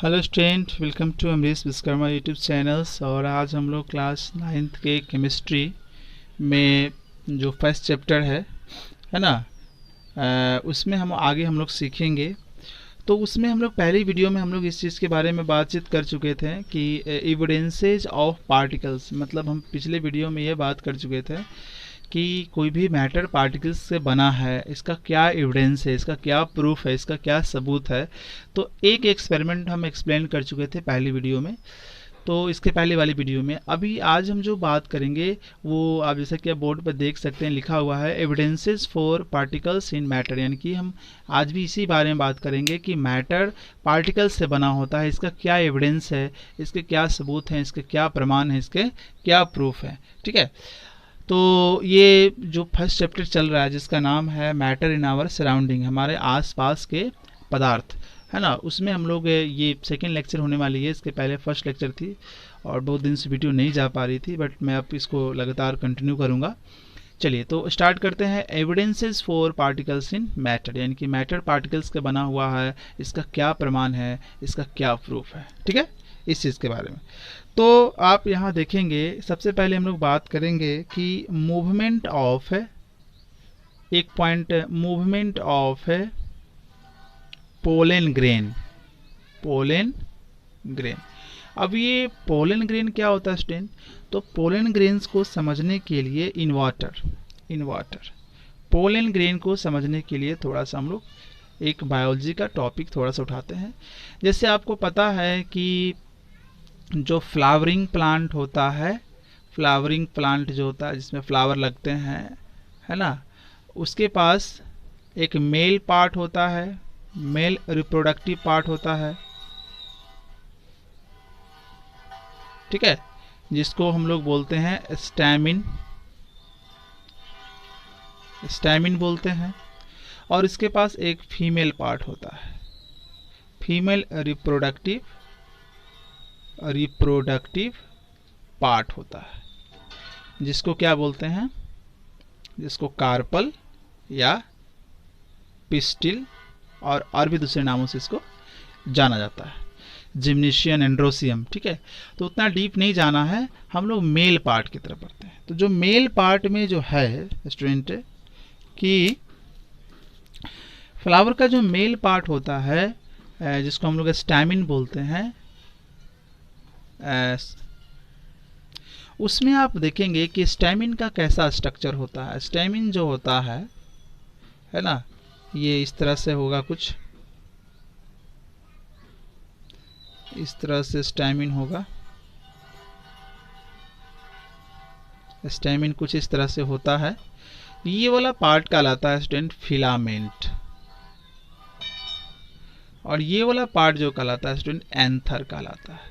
Hello student, welcome to Amrish Vishwakarma YouTube channels. और आज हम लोग क्लास 9th के केमिस्ट्री में जो फर्स्ट चैप्टर है ना, उसमें हम लोग सीखेंगे। तो उसमें हम लोग पहली वीडियो में हम लोग इस चीज़ के बारे में बातचीत कर चुके थे कि एविडेंसेज ऑफ पार्टिकल्स, मतलब हम पिछले वीडियो में ये बात कर चुके थे कि कोई भी मैटर पार्टिकल्स से बना है, इसका क्या एविडेंस है, इसका क्या प्रूफ है, इसका क्या सबूत है। तो एक एक्सपेरिमेंट हम एक्सप्लेन कर चुके थे पहली वीडियो में, तो इसके पहले वाली वीडियो में। अभी आज हम जो बात करेंगे वो आप जैसा कि आप बोर्ड पर देख सकते हैं, लिखा हुआ है evidences for particles in matter. यानी कि हम आज भी इसी बारे में बात करेंगे कि मैटर पार्टिकल्स से बना होता है, इसका क्या एविडेंस है, इसके क्या सबूत हैं, इसके क्या प्रमाण है, इसके क्या प्रूफ है। ठीक है, तो ये जो फर्स्ट चैप्टर चल रहा है जिसका नाम है मैटर इन आवर सराउंडिंग, हमारे आसपास के पदार्थ, है ना, उसमें हम लोग ये सेकेंड लेक्चर होने वाली है। इसके पहले फर्स्ट लेक्चर थी और बहुत दिन से वीडियो नहीं जा पा रही थी, बट मैं अब इसको लगातार कंटिन्यू करूँगा। चलिए तो स्टार्ट करते हैं। Evidences for particles in matter, यानी कि मैटर पार्टिकल्स का बना हुआ है, इसका क्या प्रमाण है, इसका क्या प्रूफ है। ठीक है, इस चीज़ के बारे में तो आप यहाँ देखेंगे। सबसे पहले हम लोग बात करेंगे कि मूवमेंट ऑफ है, एक पॉइंट मूवमेंट ऑफ है पोलन ग्रेन। पोलन ग्रेन, अब ये पोलन ग्रेन क्या होता है स्टूडेंट? तो पोलन ग्रेन्स को समझने के लिए इन्वाटर पोलन ग्रेन को समझने के लिए थोड़ा सा हम लोग एक बायोलॉजी का टॉपिक थोड़ा सा उठाते हैं। जैसे आपको पता है कि जो फ्लावरिंग प्लांट होता है, फ्लावरिंग प्लांट जो होता है जिसमें फ्लावर लगते हैं, है ना, उसके पास एक मेल पार्ट होता है, मेल रिप्रोडक्टिव पार्ट होता है। ठीक है, जिसको हम लोग बोलते हैं स्टैमिन, स्टैमिन बोलते हैं। और इसके पास एक फीमेल पार्ट होता है, फीमेल रिप्रोडक्टिव पार्ट होता है, जिसको क्या बोलते हैं, जिसको कार्पल या पिस्टिल और भी दूसरे नामों से इसको जाना जाता है, जिम्नेशियम, एंड्रोसियम। ठीक है, तो उतना डीप नहीं जाना है, हम लोग मेल पार्ट की तरफ बढ़ते हैं। तो जो मेल पार्ट में जो है स्टूडेंट कि फ्लावर का जो मेल पार्ट होता है, जिसको हम लोग स्टैमिन बोलते हैं, उसमें आप देखेंगे कि स्टैमिन का कैसा स्ट्रक्चर होता है। स्टैमिन जो होता है ना, ये इस तरह से होगा, कुछ इस तरह से स्टैमिन होगा। स्टैमिन कुछ इस तरह से होता है। ये वाला पार्ट कहलाता है स्टूडेंट फिलामेंट, और ये वाला पार्ट जो कहलाता है स्टूडेंट एंथर कहलाता है।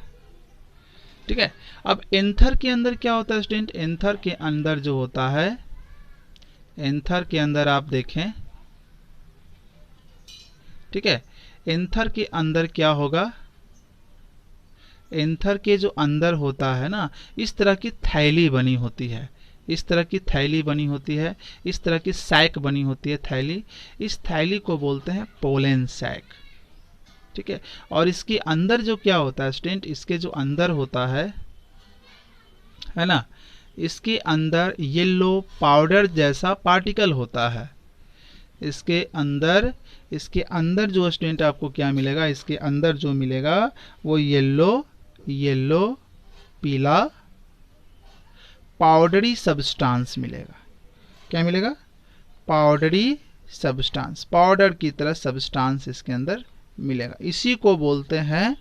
ठीक है, अब एंथर के अंदर क्या होता है स्टूडेंट? एंथर के अंदर जो होता है, एंथर के अंदर आप देखें, ठीक है, एंथर के अंदर क्या होगा? एंथर के जो अंदर होता है ना, इस तरह की थैली बनी होती है, इस तरह की थैली बनी होती है, इस तरह की सैक बनी होती है थैली। इस थैली को बोलते हैं पोलन सैक। ठीक है, और इसके अंदर जो क्या होता है स्टूडेंट, इसके जो अंदर होता है ना, इसके अंदर येलो पाउडर जैसा पार्टिकल होता है। इसके अंदर जो स्टूडेंट आपको क्या मिलेगा, इसके अंदर जो मिलेगा वो येलो पीला पाउडरी सब्सटेंस मिलेगा। क्या मिलेगा? पाउडरी सब्सटेंस, पाउडर की तरह सब्सटेंस इसके अंदर मिलेगा। इसी को बोलते हैं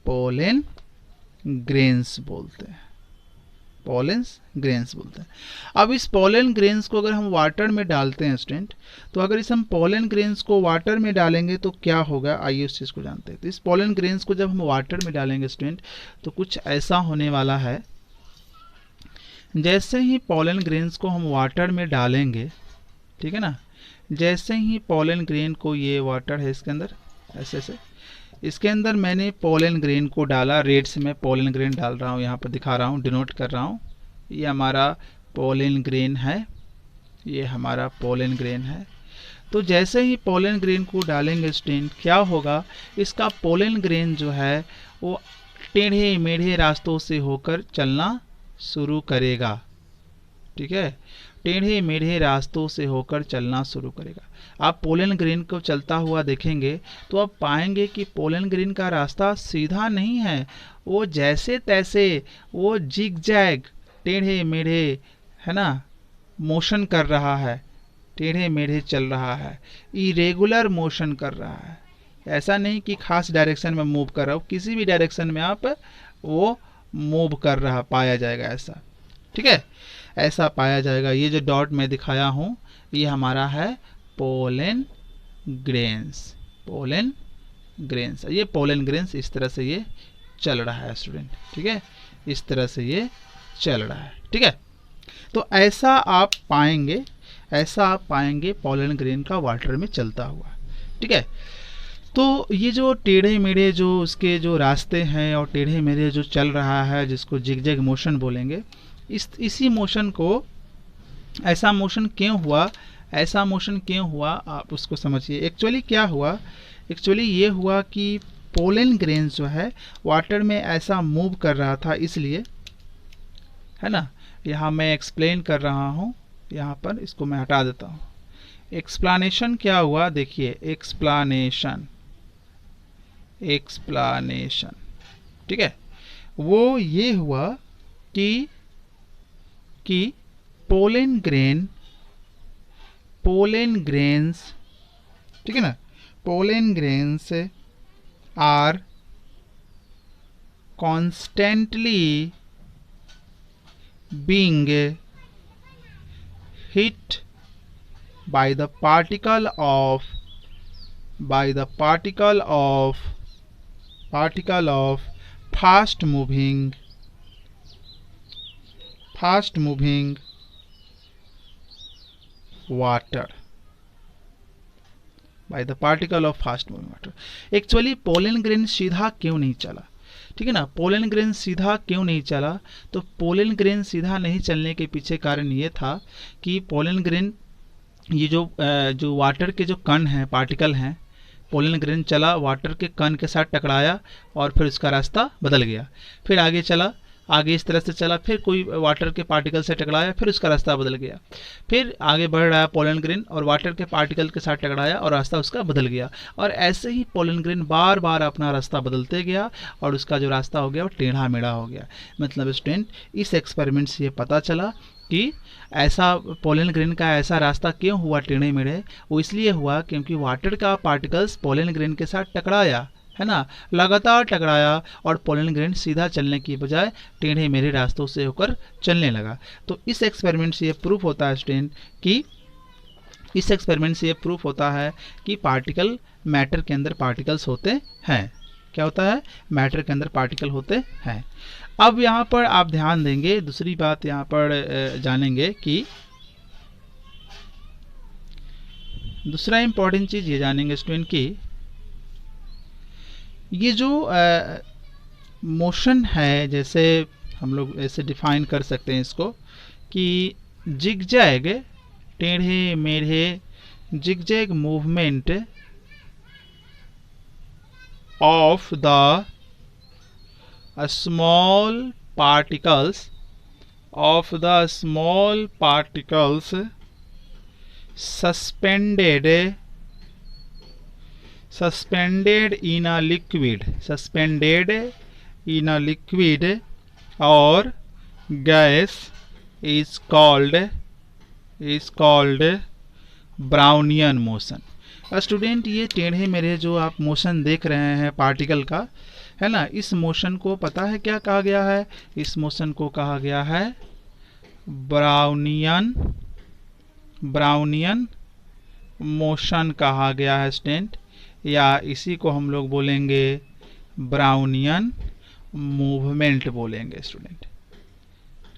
पोलन ग्रेन्स बोलते हैं, पोलन ग्रेन्स बोलते हैं। अब इस पोलन ग्रेन्स को अगर हम वाटर में डालते हैं स्टूडेंट, तो अगर इस हम पोलन ग्रेन्स को वाटर में डालेंगे तो क्या होगा, आइए उस चीज़ को जानते हैं। तो इस पोलन ग्रेन्स को जब हम वाटर में डालेंगे स्टूडेंट, तो कुछ ऐसा होने वाला है। जैसे ही पोलन ग्रेन्स को हम वाटर में डालेंगे, ठीक है ना, जैसे ही पोलन ग्रेन को, ये वाटर है इसके अंदर, ऐसे इसके अंदर मैंने पोलन ग्रेन को डाला, रेड से मैं पोलन ग्रेन डाल रहा हूँ, यहाँ पर दिखा रहा हूँ, डिनोट कर रहा हूँ। ये हमारा पोलन ग्रेन है, ये हमारा पोलन ग्रेन है। तो जैसे ही पोलन ग्रेन को डालेंगे स्टूडेंट, क्या होगा, इसका पोलन ग्रेन जो है वो टेढ़े मेढ़े रास्तों से होकर चलना शुरू करेगा। ठीक है, टेढ़े मेढ़े रास्तों से होकर चलना शुरू करेगा। आप पोलन ग्रेन को चलता हुआ देखेंगे तो आप पाएंगे कि पोलन ग्रेन का रास्ता सीधा नहीं है, वो जैसे तैसे वो जिग जैग टेढ़े मेढ़े, है ना, मोशन कर रहा है, टेढ़े मेढ़े चल रहा है, इरेगुलर मोशन कर रहा है। ऐसा नहीं कि खास डायरेक्शन में मूव कर रहा हो, किसी भी डायरेक्शन में आप वो मूव कर रहा पाया जाएगा ऐसा। ठीक है, ऐसा पाया जाएगा। ये जो डॉट मैं दिखाया हूं ये हमारा है पोलन ग्रेन्स, पोलन ग्रेन्स। ये पोलन ग्रेन्स इस तरह से ये चल रहा है स्टूडेंट। ठीक है, इस तरह से ये चल रहा है। ठीक है, तो ऐसा आप पाएंगे, ऐसा आप पाएंगे पोलन ग्रेन का वाटर में चलता हुआ। ठीक है, तो ये जो टेढ़े मेढ़े जो उसके जो रास्ते हैं और टेढ़े मेढ़े जो चल रहा है, जिसको जिगजैग मोशन बोलेंगे, इसी मोशन को, ऐसा मोशन क्यों हुआ, ऐसा मोशन क्यों हुआ आप उसको समझिए। एक्चुअली क्या हुआ, एक्चुअली ये हुआ कि पोलन ग्रेन जो है वाटर में ऐसा मूव कर रहा था, इसलिए, है ना। यहाँ मैं एक्सप्लेन कर रहा हूँ, यहाँ पर इसको मैं हटा देता हूँ। एक्सप्लानेशन क्या हुआ, देखिए, एक्सप्लानेशन, एक्सप्लानेशन, ठीक है, वो ये हुआ कि पोलन ग्रेन्स, ठीक है ना, pollen grains are constantly being hit by the particle of fast moving water, by the particle of fast moving water। Actually pollen grain सीधा क्यों नहीं चला, ठीक है ना, पोलन ग्रेन सीधा क्यों नहीं चला, तो पोलन ग्रेन सीधा नहीं चलने के पीछे कारण ये था कि पोलन ग्रेन, ये जो वाटर के जो कण हैं, पार्टिकल हैं, पोलन ग्रेन चला, वाटर के कण के साथ टकराया और फिर उसका रास्ता बदल गया, फिर आगे चला, आगे इस तरह से चला, फिर कोई वाटर के पार्टिकल से टकराया, फिर उसका रास्ता बदल गया, फिर आगे बढ़ रहा है पोलन ग्रेन और वाटर के पार्टिकल के साथ टकराया और रास्ता उसका बदल गया, और ऐसे ही पोलन ग्रेन बार बार अपना रास्ता बदलते गया और उसका जो रास्ता हो गया वो टेढ़ा मेढ़ा हो गया। मतलब स्टूडेंट, इस एक्सपेरिमेंट से ये पता चला कि ऐसा पोलन ग्रेन का ऐसा रास्ता क्यों हुआ टेढ़े मेढ़े, वो इसलिए हुआ क्योंकि वाटर का पार्टिकल्स पोलन ग्रेन के साथ टकराया, है ना, लगातार टकराया और पोलन ग्रेन सीधा चलने की बजाय टेढ़े मेढ़े रास्तों से होकर चलने लगा। तो इस एक्सपेरिमेंट से ये प्रूफ होता है स्टूडेंट कि, इस एक्सपेरिमेंट से ये प्रूफ होता है कि पार्टिकल, मैटर के अंदर पार्टिकल्स होते हैं। क्या होता है, मैटर के अंदर पार्टिकल होते हैं। अब यहाँ पर आप ध्यान देंगे, दूसरी बात यहाँ पर जानेंगे कि, दूसरा इंपॉर्टेंट चीज ये जानेंगे स्टूडेंट की, ये जो मोशन है, जैसे हम लोग ऐसे डिफाइन कर सकते हैं इसको कि जिगजैग, टेढ़े मेढ़े zigzag movement of the small particles, suspended in a liquid or gas is called Brownian motion। Student, ये टेढ़े मेढ़े जो आप मोशन देख रहे हैं पार्टिकल का, है ना, इस मोशन को पता है क्या कहा गया है, इस मोशन को कहा गया है ब्राउनियन मोशन कहा गया है स्टूडेंट, या इसी को हम लोग बोलेंगे ब्राउनियन मूवमेंट बोलेंगे स्टूडेंट।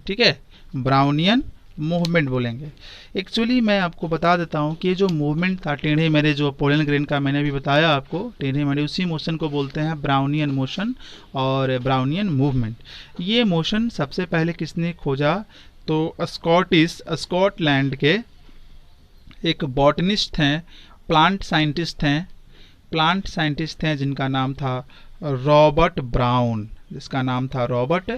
ठीक है, ब्राउनियन मूवमेंट बोलेंगे। एक्चुअली मैं आपको बता देता हूँ कि जो मूवमेंट था टेढ़े मेढ़े, जो पोलन ग्रेन का मैंने भी बताया आपको, टेढ़े मेढ़े, उसी मोशन को बोलते हैं ब्राउनियन मोशन और ब्राउनियन मूवमेंट। ये मोशन सबसे पहले किसने खोजा, तो स्कॉटलैंड के एक बॉटनिस्ट हैं, प्लांट साइंटिस्ट हैं जिनका नाम था रॉबर्ट ब्राउन, जिसका नाम था रॉबर्ट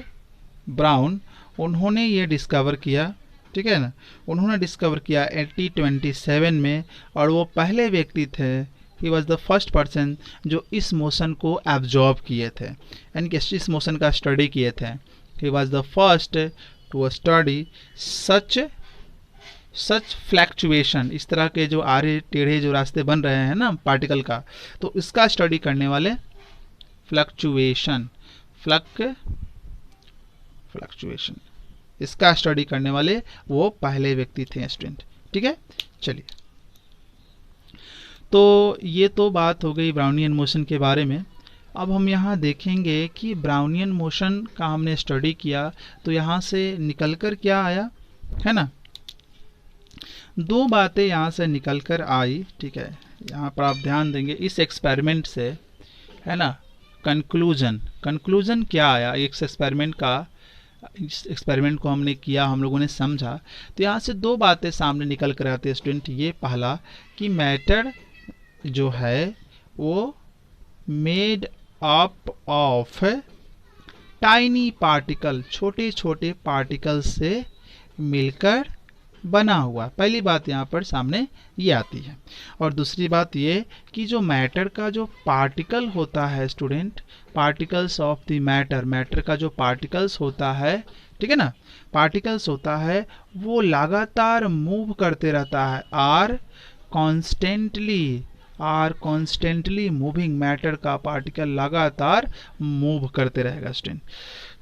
ब्राउन। उन्होंने ये डिस्कवर किया, ठीक है ना, उन्होंने डिस्कवर किया 1827 में, और वो पहले व्यक्ति थे, he was the first person जो इस मोशन को एब्जॉर्ब किए थे, यानी कि इस मोशन का स्टडी किए थे। He was the first to study such fluctuation, इस तरह के जो आड़े टेढ़े जो रास्ते बन रहे हैं ना पार्टिकल का, तो इसका स्टडी करने वाले फ्लक्चुएशन इसका स्टडी करने वाले वो पहले व्यक्ति थे स्टूडेंट, ठीक है। चलिए, तो ये तो बात हो गई ब्राउनियन मोशन के बारे में। अब हम यहाँ देखेंगे कि ब्राउनियन मोशन का हमने स्टडी किया तो यहाँ से निकलकर क्या आया, है ना, दो बातें यहाँ से निकलकर आई, ठीक है। यहाँ पर आप ध्यान देंगे इस एक्सपेरिमेंट से, है ना, कंक्लूजन क्या आया इस एक्सपेरिमेंट का। इस एक्सपेरिमेंट को हमने किया, हम लोगों ने समझा, तो यहाँ से दो बातें सामने निकल कर आते हैं स्टूडेंट। ये पहला कि मैटर जो है वो made up of tiny particle, छोटे छोटे पार्टिकल से मिलकर बना हुआ, पहली बात यहाँ पर सामने ये आती है। और दूसरी बात ये कि जो मैटर का जो पार्टिकल होता है student, particles of the matter का जो पार्टिकल्स होता है, ठीक है ना, पार्टिकल्स होता है वो लगातार मूव करते रहता है, आर कॉन्स्टेंटली मूविंग, मैटर का पार्टिकल लगातार मूव करते रहेगा स्टूडेंट।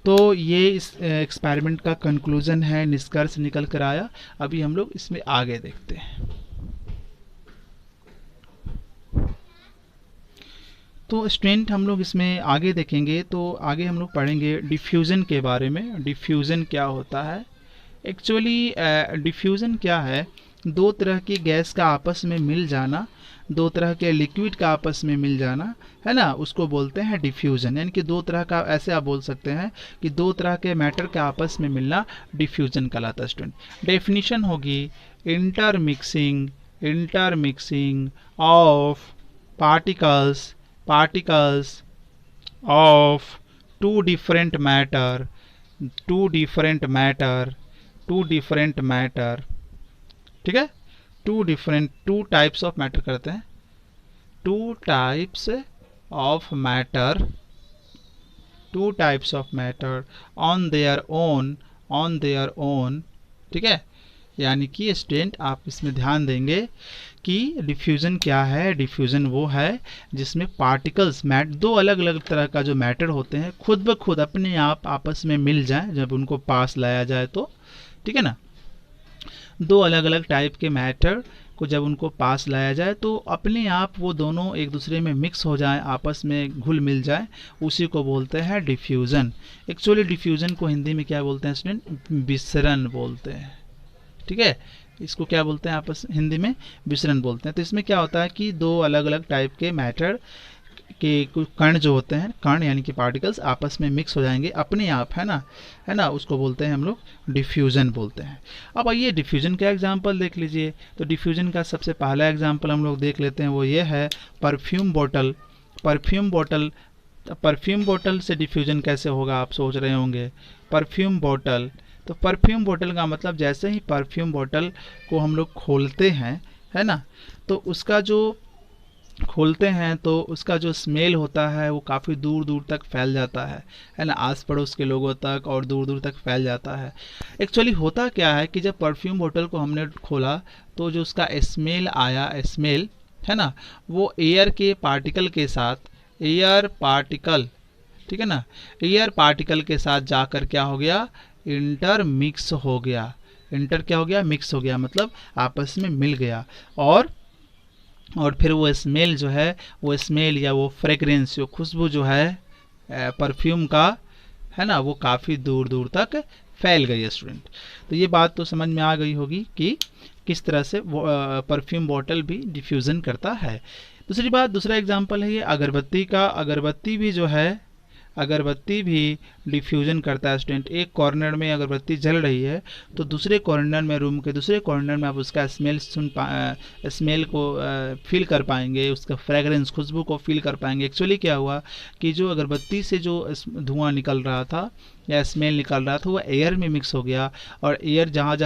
तो ये इस एक्सपेरिमेंट का कंक्लूजन है, निष्कर्ष निकल कर आया। अभी हम लोग इसमें आगे देखते हैं। तो स्टूडेंट हम लोग इसमें आगे देखेंगे, तो आगे हम लोग पढ़ेंगे डिफ्यूज़न के बारे में। डिफ्यूज़न क्या होता है एक्चुअली? डिफ्यूज़न क्या है? दो तरह की गैस का आपस में मिल जाना, दो तरह के लिक्विड का आपस में मिल जाना, है ना, उसको बोलते हैं डिफ्यूज़न। यानी कि दो तरह का, ऐसे आप बोल सकते हैं कि दो तरह के मैटर के आपस में मिलना डिफ्यूज़न कहलाता है स्टूडेंट। डेफिनेशन होगी intermixing of particles of two different matter, ठीक है, टू टाइप्स ऑफ मैटर करते हैं, two types of matter on their own, ठीक है। यानी कि स्टूडेंट आप इसमें ध्यान देंगे कि डिफ्यूज़न क्या है। डिफ्यूज़न वो है जिसमें पार्टिकल्स, दो अलग अलग तरह का जो मैटर होते हैं खुद ब खुद अपने आप आपस में मिल जाए जब उनको पास लाया जाए तो, ठीक है ना। दो अलग अलग टाइप के मैटर को जब उनको पास लाया जाए तो अपने आप वो दोनों एक दूसरे में मिक्स हो जाए, आपस में घुल मिल जाए, उसी को बोलते हैं डिफ्यूज़न। एक्चुअली डिफ्यूज़न को हिंदी में क्या बोलते हैं स्टूडेंट? विसरण बोलते हैं, ठीक है। इसको क्या बोलते हैं आपस हिंदी में? विसरण बोलते हैं। तो इसमें क्या होता है कि दो अलग अलग टाइप के मैटर के कुछ कण जो होते हैं, कण यानी कि पार्टिकल्स आपस में मिक्स हो जाएंगे अपने आप, है ना, उसको बोलते हैं हम लोग डिफ्यूज़न बोलते हैं। अब आइए डिफ्यूज़न का एग्जांपल देख लीजिए। तो डिफ्यूज़न का सबसे पहला एग्जांपल हम लोग देख लेते हैं, वो ये है परफ्यूम बोतल से डिफ्यूज़न कैसे होगा आप सोच रहे होंगे। परफ्यूम बोतल, तो परफ्यूम बोतल का मतलब जैसे ही परफ्यूम बोतल को हम लोग खोलते हैं, है ना, तो उसका जो खोलते हैं तो उसका जो स्मेल होता है वो काफ़ी दूर दूर तक फैल जाता है ना, आस पड़ोस के लोगों तक और दूर दूर तक फैल जाता है। एक्चुअली होता क्या है कि जब परफ्यूम बोतल को हमने खोला तो जो उसका स्मेल आया, स्मेल, है ना, वो एयर के पार्टिकल के साथ, ठीक है ना, एयर पार्टिकल के साथ जाकर क्या हो गया? मिक्स हो गया, मतलब आपस में मिल गया। और फिर वो स्मेल जो है, वो स्मेल या वो फ्रेग्रेंस, जो खुशबू जो है परफ्यूम का, है ना, वो काफ़ी दूर दूर तक फैल गई है स्टूडेंट। तो ये बात तो समझ में आ गई होगी कि किस तरह से परफ्यूम बॉटल भी डिफ्यूज़न करता है। दूसरा एग्जांपल है ये अगरबत्ती का। अगरबत्ती भी डिफ्यूजन करता है स्टूडेंट। एक कॉर्नर में अगरबत्ती जल रही है तो दूसरे कॉर्नर में, रूम के दूसरे कॉर्नर में आप उसका स्मेल को फील कर पाएंगे, उसका फ्रेगरेंस, खुशबू को फील कर पाएंगे। एक्चुअली क्या हुआ कि जो अगरबत्ती से जो धुआं निकल रहा था या स्मेल निकल रहा था वो एयर में मिक्स हो गया, और एयर जहाँ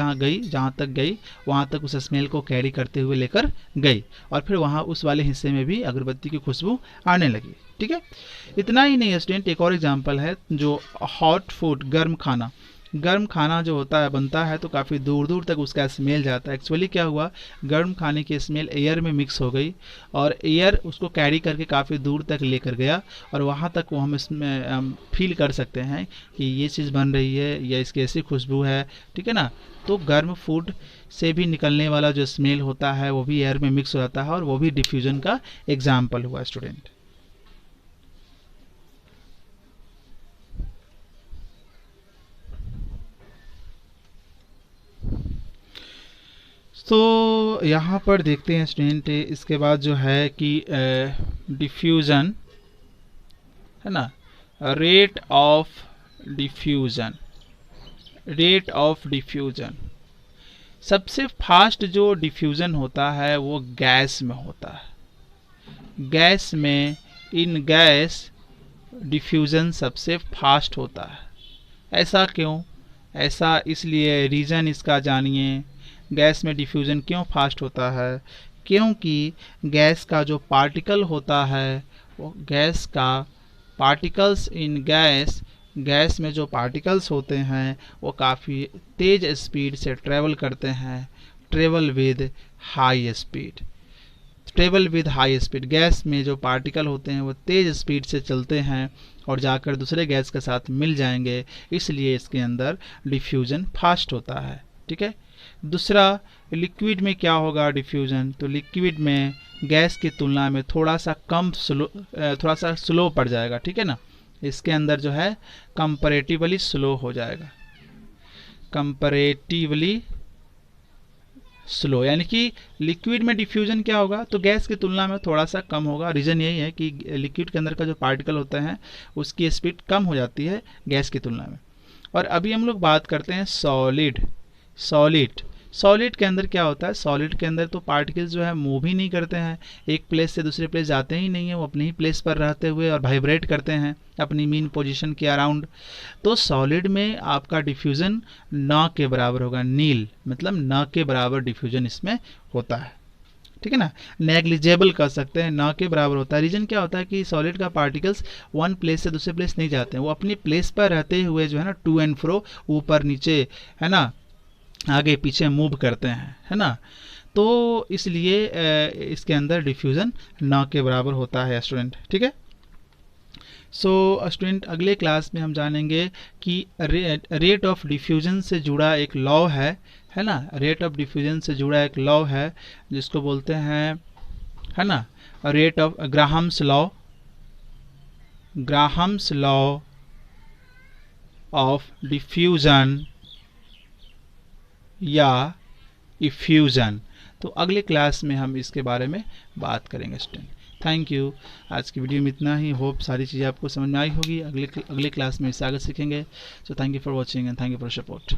तक गई वहाँ तक उस स्मेल को कैरी करते हुए लेकर गई, और फिर वहाँ उस वाले हिस्से में भी अगरबत्ती की खुशबू आने लगी। ठीक है, इतना ही नहीं है स्टूडेंट, एक और एग्जांपल है जो हॉट फूड, गर्म खाना। गर्म खाना जो होता है, बनता है तो काफ़ी दूर दूर तक उसका स्मेल जाता है। एक्चुअली क्या हुआ, गर्म खाने की स्मेल एयर में मिक्स हो गई और एयर उसको कैरी करके काफ़ी दूर तक लेकर गया, और वहाँ तक वो हम फील कर सकते हैं कि ये चीज़ बन रही है या इसकी ऐसी खुशबू है। ठीक है ना, तो गर्म फूड से भी निकलने वाला जो स्मेल होता है वो भी एयर में मिक्स हो जाता है, और वो भी डिफ्यूजन का एग्जाम्पल हुआ स्टूडेंट। तो यहाँ पर देखते हैं स्टूडेंट, इसके बाद जो है कि डिफ्यूज़न है ना, रेट ऑफ डिफ्यूज़न, सबसे फास्ट जो डिफ्यूज़न होता है वो गैस में होता है। गैस में, इन गैस डिफ्यूज़न सबसे फास्ट होता है। ऐसा क्यों? ऐसा इसलिए, रीज़न इसका जानिए। गैस में डिफ्यूज़न क्यों फास्ट होता है? क्योंकि गैस का जो पार्टिकल होता है, वो गैस का पार्टिकल्स इन गैस में जो पार्टिकल्स होते हैं वो काफ़ी तेज स्पीड से ट्रेवल करते हैं। Travel with high speed, gas में जो पार्टिकल होते हैं वो तेज स्पीड से चलते हैं और जाकर दूसरे गैस के साथ मिल जाएंगे, इसलिए इसके अंदर डिफ्यूज़न फास्ट होता है। ठीक है, दूसरा, लिक्विड में क्या होगा डिफ्यूज़न? तो लिक्विड में गैस की तुलना में थोड़ा सा स्लो पड़ जाएगा। ठीक है ना, इसके अंदर जो है कंपैरेटिवली स्लो हो जाएगा, कंपैरेटिवली स्लो, यानी कि लिक्विड में डिफ्यूजन क्या होगा तो गैस की तुलना में थोड़ा सा कम होगा। रीज़न यही है कि लिक्विड के अंदर का जो पार्टिकल होता है उसकी स्पीड कम हो जाती है गैस की तुलना में। और अभी हम लोग बात करते हैं सॉलिड के अंदर क्या होता है? सॉलिड के अंदर तो पार्टिकल्स जो है मूव ही नहीं करते हैं, एक प्लेस से दूसरे प्लेस जाते ही नहीं है, वो अपनी ही प्लेस पर रहते हुए और वाइब्रेट करते हैं अपनी मीन पोजीशन के अराउंड। तो सॉलिड में आपका डिफ्यूजन न के बराबर होगा, नील, मतलब न के बराबर डिफ्यूजन इसमें होता है। ठीक है ना, नेग्लिजेबल कर सकते हैं, ना के बराबर होता है। रीजन क्या होता है कि सॉलिड का पार्टिकल्स वन प्लेस से दूसरे प्लेस नहीं जाते हैं, वो अपनी प्लेस पर रहते हुए जो है ना टू एंड फ्रो, ऊपर नीचे, है ना, आगे पीछे मूव करते हैं, है ना। तो इसलिए इसके अंदर डिफ्यूजन ना के बराबर होता है स्टूडेंट। ठीक है, सो स्टूडेंट अगले क्लास में हम जानेंगे कि रेट ऑफ डिफ्यूजन से जुड़ा एक लॉ है ना, रेट ऑफ डिफ्यूजन से जुड़ा एक लॉ है जिसको बोलते हैं, है ना, rate of Graham's law of diffusion या इफ्यूजन। तो अगले क्लास में हम इसके बारे में बात करेंगे स्टूडेंट। थैंक यू, आज की वीडियो में इतना ही। होप सारी चीज़ें आपको समझ में आई होगी। अगले क्लास में इससे आगे सीखेंगे। So thank you for watching and thank you for support.